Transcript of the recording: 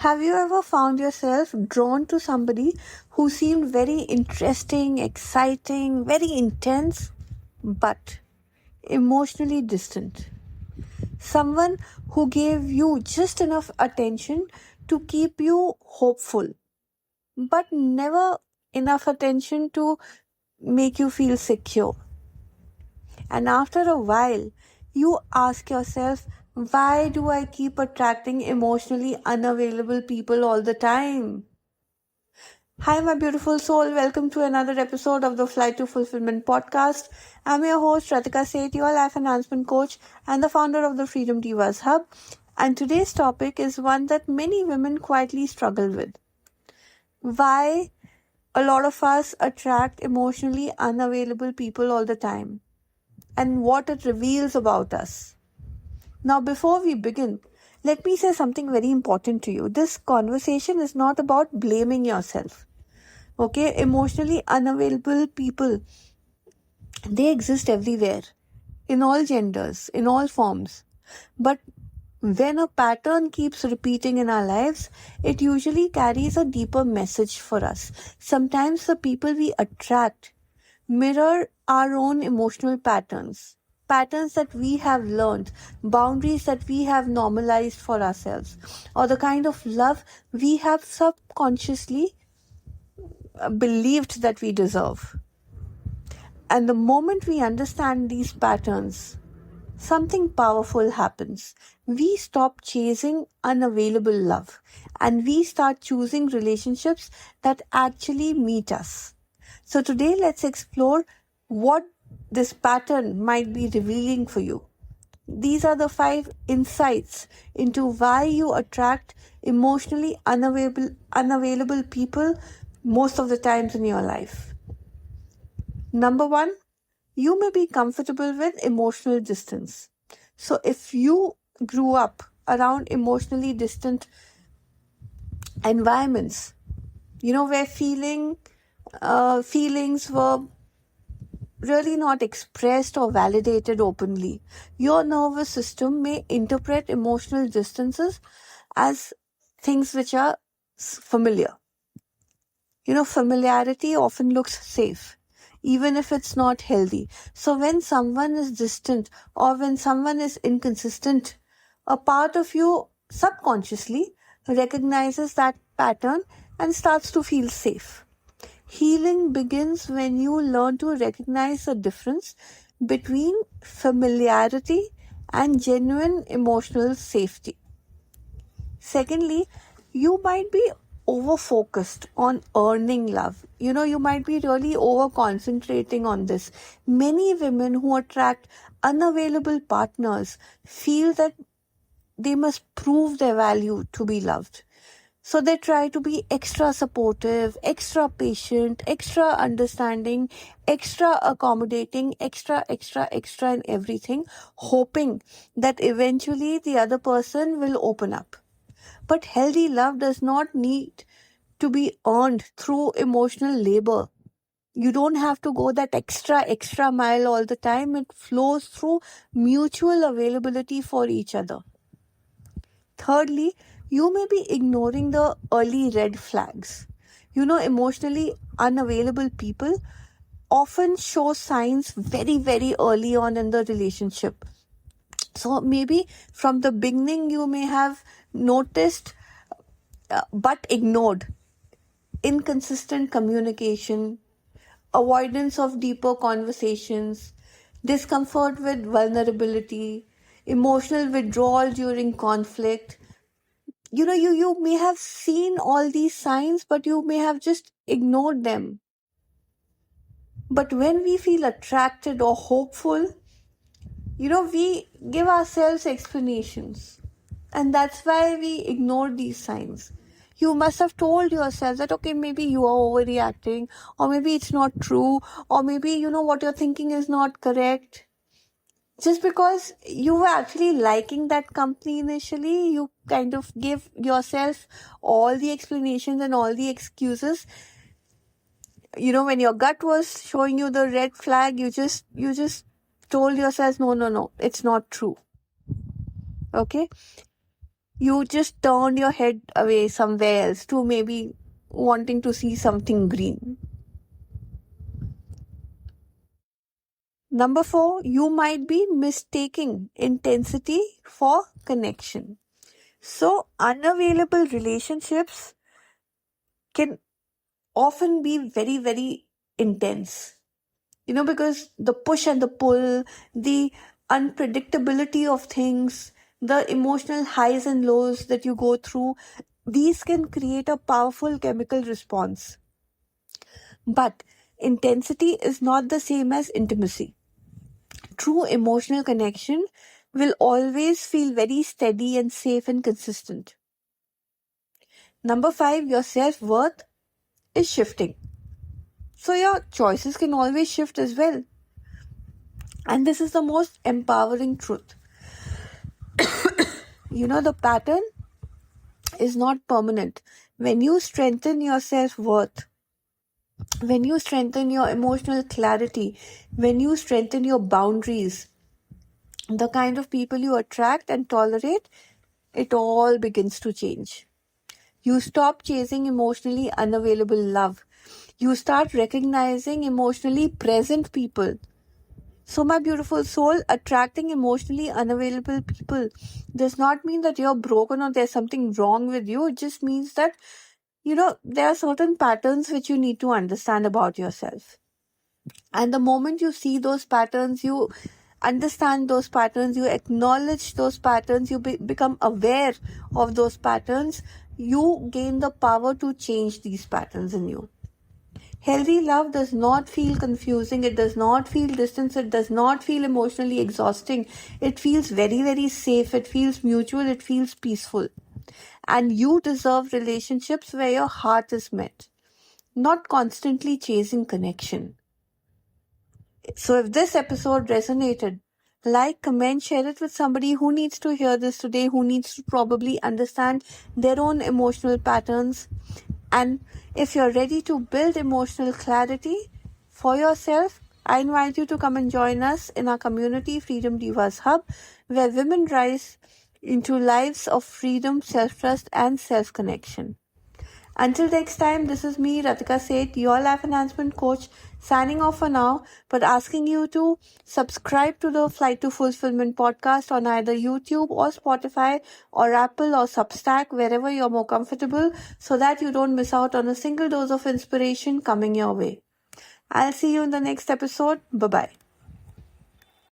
Have you ever found yourself drawn to somebody who seemed very interesting, exciting, very intense, but emotionally distant? Someone who gave you just enough attention to keep you hopeful, but never enough attention to make you feel secure. And after a while, you ask yourself, why do I keep attracting emotionally unavailable people all the time? Hi, my beautiful soul. Welcome to another episode of the Flight to Fulfillment podcast. I'm your host, Ratika Seth, your life enhancement coach and the founder of the Freedom Divas Hub. And today's topic is one that many women quietly struggle with. Why a lot of us attract emotionally unavailable people all the time, and what it reveals about us. Now, before we begin, let me say something very important to you. This conversation is not about blaming yourself. Okay, emotionally unavailable people, they exist everywhere, in all genders, in all forms. But when a pattern keeps repeating in our lives, it usually carries a deeper message for us. Sometimes the people we attract mirror our own emotional patterns, patterns that we have learned, boundaries that we have normalized for ourselves, or the kind of love we have subconsciously believed that we deserve. And the moment we understand these patterns, something powerful happens. We stop chasing unavailable love and we start choosing relationships that actually meet us. So today, let's explore what this pattern might be revealing for you. These are the 5 insights into why you attract emotionally unavailable people most of the times in your life. Number 1, you may be comfortable with emotional distance. So if you grew up around emotionally distant environments, where feelings were really not expressed or validated openly, your nervous system may interpret emotional distances as things which are familiar. Familiarity often looks safe, even if it's not healthy. So when someone is distant or when someone is inconsistent, a part of you subconsciously recognizes that pattern and starts to feel safe. Healing begins when you learn to recognize the difference between familiarity and genuine emotional safety. Secondly, you might be over-focused on earning love. You might be really over-concentrating on this. Many women who attract unavailable partners feel that they must prove their value to be loved. So they try to be extra supportive, extra patient, extra understanding, extra accommodating, extra in everything, hoping that eventually the other person will open up. But healthy love does not need to be earned through emotional labor. You don't have to go that extra mile all the time. It flows through mutual availability for each other. Thirdly, you may be ignoring the early red flags. Emotionally unavailable people often show signs very, very early on in the relationship. So maybe from the beginning you may have noticed but ignored inconsistent communication, avoidance of deeper conversations, discomfort with vulnerability, emotional withdrawal during conflict. You may have seen all these signs, but you may have just ignored them. But when we feel attracted or hopeful, we give ourselves explanations. And that's why we ignore these signs. You must have told yourself that, okay, maybe you are overreacting, or maybe it's not true, or maybe, what you're thinking is not correct. Just because you were actually liking that company initially, you kind of give yourself all the explanations and all the excuses. When your gut was showing you the red flag, you just told yourself, no, it's not true. Okay? You just turned your head away somewhere else to maybe wanting to see something green. Number 4, you might be mistaking intensity for connection. So, unavailable relationships can often be very, very intense. Because the push and the pull, the unpredictability of things, the emotional highs and lows that you go through, these can create a powerful chemical response. But intensity is not the same as intimacy. True emotional connection will always feel very steady and safe and consistent. Number 5, your self-worth is shifting. So your choices can always shift as well. And this is the most empowering truth. The pattern is not permanent. When you strengthen your self-worth, when you strengthen your emotional clarity, when you strengthen your boundaries, the kind of people you attract and tolerate, it all begins to change. You stop chasing emotionally unavailable love. You start recognizing emotionally present people. So, my beautiful soul, attracting emotionally unavailable people does not mean that you're broken or there's something wrong with you. It just means that, there are certain patterns which you need to understand about yourself. And the moment you see those patterns, you understand those patterns, you acknowledge those patterns, you become aware of those patterns, you gain the power to change these patterns in you. Healthy love does not feel confusing, it does not feel distant, it does not feel emotionally exhausting. It feels very, very safe, it feels mutual, it feels peaceful. And you deserve relationships where your heart is met, not constantly chasing connection. So if this episode resonated, like, comment, share it with somebody who needs to hear this today, who needs to probably understand their own emotional patterns. And if you're ready to build emotional clarity for yourself, I invite you to come and join us in our community, Freedom Divas Hub, where women rise into lives of freedom, self-trust, and self-connection. Until next time, this is me, Ratika Seth, your life enhancement coach, signing off for now, but asking you to subscribe to the Flight to Fulfillment podcast on either YouTube or Spotify or Apple or Substack, wherever you're more comfortable, so that you don't miss out on a single dose of inspiration coming your way. I'll see you in the next episode. Bye-bye.